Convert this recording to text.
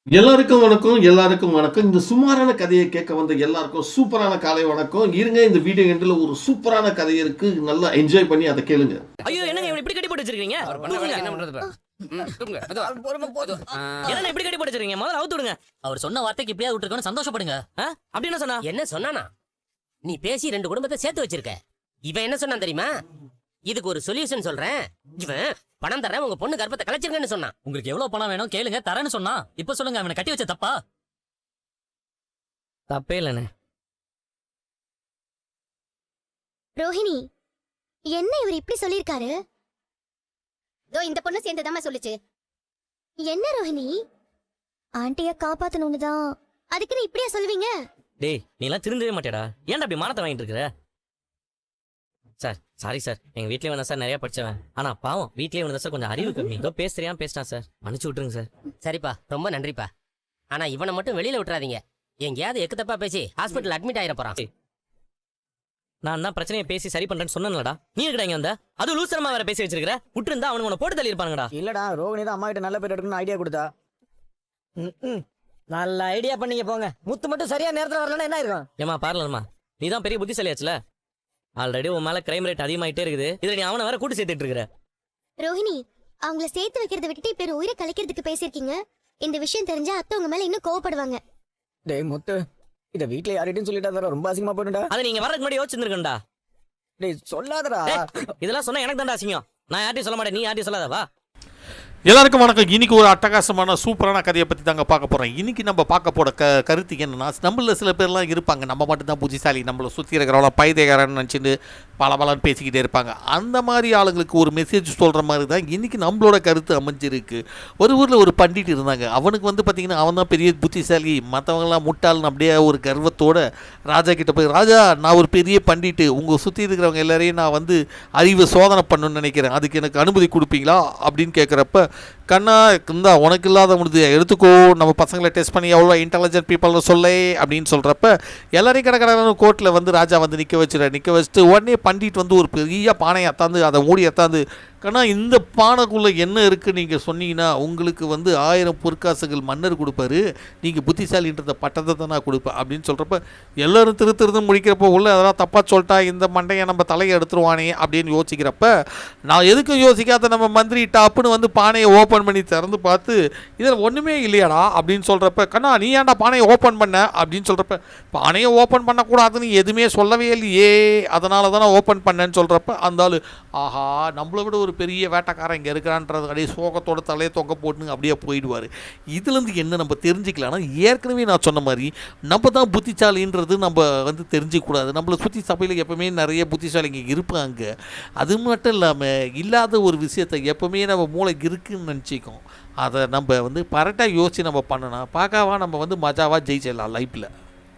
எல்லாருக்கும் வணக்கம். எல்லாருக்கும் வணக்கம். இந்த சுமாரான கதையை கேட்க வந்த எல்லாருக்கும் சூப்பரான காலை வணக்கம். இருங்க, இந்த வீடியோ எண்டுல ஒரு சூப்பரான கதை இருக்கு. நல்லா என்ஜாய் பண்ணி அதை கேளுங்க. ஐயோ, என்னங்க இவனை இப்படி கட்டி போட்டு வச்சிருக்கீங்க? அவர் பண்ண வேலை என்ன பண்றது பாரு. தூக்குங்க. மெதுவா. என்ன இப்படி கட்டி போட்டு வச்சிருக்கீங்க? முதல்ல அவுத்து விடுங்க. அவர் சொன்ன வார்த்தைக்கு இப்படியே விட்டுருக்கணும், சந்தோஷப்படுங்க. அப்படி என்ன சொன்னா? என்ன சொன்னானா? நீ பேசி 2 குடும்பத்தை சேர்த்து வச்சிருக்க. இவன் என்ன சொன்னான் தெரியுமா? இதுக்கு ஒரு சொல்யூஷன் சொல்றேன். இவன் பணம் தரேன், உங்க பொண்ணு கர்ப்பத்தை கலைச்சிருங்கன்னு சொன்னான். உங்களுக்கு எவ்வளவு பணம் வேணும் கேளுங்க, தரேன்னு சொன்னா. இப்ப சொல்லுங்க, அவனை கட்டி வச்ச தப்பா? தப்பே இல்லைண்ணே. ரோஹிணி, என்ன இவர் இப்படி சொல்லிருக்காரு? தோ இந்த பொண்ணு சேர்ந்துதாம சொல்லுச்சு. என்ன ரோஹிணி, ஆண்டிய காப்பாத்தணும்னு தான் அதுக்குன்னு இப்படியா சொல்லுவீங்க? டேய், நீ எல்லாம் திருந்தவே மாட்டேடா. ஏன்டா அப்படி மானத்தை வாங்கிட்டு இருக்கிற? Sir, sorry sir. எங்க வீட்லயே வந்தா சார் நிறைய படிச்சவன். ஆனா பாவம், வீட்லயே வந்தா சார் கொஞ்சம் அறிவு கம்மி. ஏதோ பேசுறியா பேசிட்டான் சார். மன்னிச்சு விட்டுருங்க சார். சரிப்பா, ரொம்ப நன்றிப்பா. ஆனா இவனை மட்டும் வெளியில விட்டுறாதீங்க. எங்கேயாவது எக்கு தப்பா பேசி ஹாஸ்பிட்டல் அட்மிட் ஆயிர போறான். நான் தான் பிரச்சனையை பேசி சரி பண்றேன்னு சொன்னேன்லடா. நீ இருக்கடா இங்க வந்த. அது லூசரமா வேற பேசி வச்சிருக்கிற. விட்டுருந்தா அவனுக்கு உன்னை போட்டு தள்ளி இருப்பானுங்கடா. இல்லடா, ரோகிணி தான் அம்மா கிட்ட நல்ல பேர் எடுக்கணும்னு ஐடியா கொடுத்தா. நல்ல ஐடியா பண்ணீங்க போங்க. முத்து மட்டும் சரியா நேரத்துல வரலன்னா என்ன இருக்கும்? ஏமா பாரலம்மா, நீ தான் பெரிய புத்திசாலியாச்சுல. ஆல்ரெடி உன் மேல கிரைம் ரேட் அதிகமாயிட்டே இருக்குது. இதுல நீ அவனை வேற கூட்டு சேர்த்துட்டு இருக்கிற. ரோஹிணி, அவங்கள சேர்த்து வைக்கிறத விட்டுட்டு இப்ப உயிரை கலைக்கிறதுக்கு பேசிருக்கீங்க. இந்த விஷயம் தெரிஞ்சா அத்தை உங்க மேல இன்னும் கோவப்படுவாங்க. டேய் முத்து, இத வீட்ல யார்கிட்டயும் சொல்லிட்டா தர ரொம்ப அசிங்கமா போயிடும்டா. அதை நீங்க வரதுக்கு முன்னாடி யோசிச்சிருக்கண்டா. டேய் சொல்லாதடா. இதெல்லாம் சொன்னா எனக்கு தான்டா அசிங்கம். நான் யார்ட்டையும் சொல்ல மாட்டேன், நீ யார்ட்டையும் சொல்லாதவா. எல்லாருக்கும் வணக்கம். இன்னைக்கு ஒரு அட்டகாசமான சூப்பரான கதையை பற்றி தாங்க பார்க்க போகிறோம். இன்றைக்கி நம்ம பார்க்க போகிற கருத்து என்னென்னா, நம்மள சில பேர்லாம் இருப்பாங்க, நம்ம மட்டும்தான் புத்திசாலி, நம்மளை சுற்றி இருக்கிறவங்கள பைத்தியக்காரன்னு நினச்சிட்டு பலன்னு பேசிக்கிட்டே இருப்பாங்க. அந்த மாதிரி ஆளுங்களுக்கு ஒரு மெசேஜ் சொல்கிற மாதிரி தான் இன்றைக்கி நம்மளோட கருத்து அமைஞ்சிருக்கு. ஒரு ஊரில் ஒரு பண்டிட் இருந்தாங்க. அவனுக்கு பார்த்திங்கன்னா அவன் தான் பெரிய புத்திசாலி, மற்றவங்களாம் முட்டாள்னு அப்படியே ஒரு கர்வத்தோடு ராஜா கிட்ட போய், ராஜா நான் ஒரு பெரிய பண்டிட்டு, உங்கள் சுற்றி இருக்கிறவங்க எல்லாரையும் நான் அறிவை சோதனை பண்ணணும்னு நினைக்கிறேன், அதுக்கு எனக்கு அனுமதி கொடுப்பீங்களா அப்படின்னு கேட்குறப்ப, கண்ணா இருந்தா உனக்கு இல்லாத முடிது எடுத்துக்கோ, நம்ம பசங்களை டெஸ்ட் பண்ணி எவ்வளோ இன்டெலிஜென்ட் பீப்புள்னு சொல்லே அப்படின்னு சொல்கிறப்ப, எல்லாரையும் கடற்கரை கோர்ட்டில் ராஜா நிற்க வச்சுட்டு உடனே பண்டிட் ஒரு பெரிய பானையை எத்தாந்து அதை மூடி எத்தாந்து, கண்ணா இந்த பானைக்குள்ளே என்ன இருக்குது நீங்கள் சொன்னீங்கன்னா உங்களுக்கு 1000 பொற்காசுகள் மன்னர் கொடுப்பாரு, நீங்கள் புத்திசாலின்றத பட்டத்தை தான் நான் கொடுப்பேன் அப்படின்னு சொல்கிறப்ப, எல்லோரும் திருன்னு முடிக்கிறப்போ உள்ள அதெல்லாம் தப்பாக சொல்லிட்டா இந்த மண்டையை நம்ம தலையை எடுத்துருவானே அப்படின்னு யோசிக்கிறப்ப, நான் எதுக்கும் யோசிக்காத நம்ம மந்திரி டாப்புன்னு பானையை ஓப்பன் பண்ணி திறந்து பார்த்து, இதில் ஒன்றுமே இல்லையாடா அப்படின்னு சொல்கிறப்ப, கண்ணா நீ ஏன்டா பானையை ஓப்பன் பண்ண அப்படின்னு சொல்கிறப்ப, பானையை ஓப்பன் பண்ணக்கூடாதுன்னு எதுவுமே சொல்லவே இல்லையே, அதனால தான் நான் ஓப்பன் பண்ணேன்னு சொல்கிறப்ப, அந்த ஆள் ஆஹா நம்மளை விட ஒரு பெரிய வேட்டைக்காரன் இங்கே இருக்கிறான்றது அப்படியே சோகத்தோட தலையை தொங்க போட்டுன்னு அப்படியே போயிடுவார். இதுலேருந்து என்ன நம்ம தெரிஞ்சுக்கலாம்னா, ஏற்கனவே நான் சொன்ன மாதிரி நம்ம தான் புத்திசாலின்றது நம்ம தெரிஞ்சிக்கூடாது. நம்மளை சுற்றி சபையில் எப்போவுமே நிறைய புத்திசாலிங்க இருப்பாங்க. அது மட்டும் இல்லாமல் இல்லாத ஒரு விஷயத்தை எப்போவுமே நம்ம மூளை இருக்குன்னு நினச்சிக்கோம். அதை நம்ம கரெக்டாக யோசித்து நம்ம பண்ணணும். பார்க்காவா நம்ம மஜாவாக ஜெயிச்சிடலாம் லைஃப்பில்.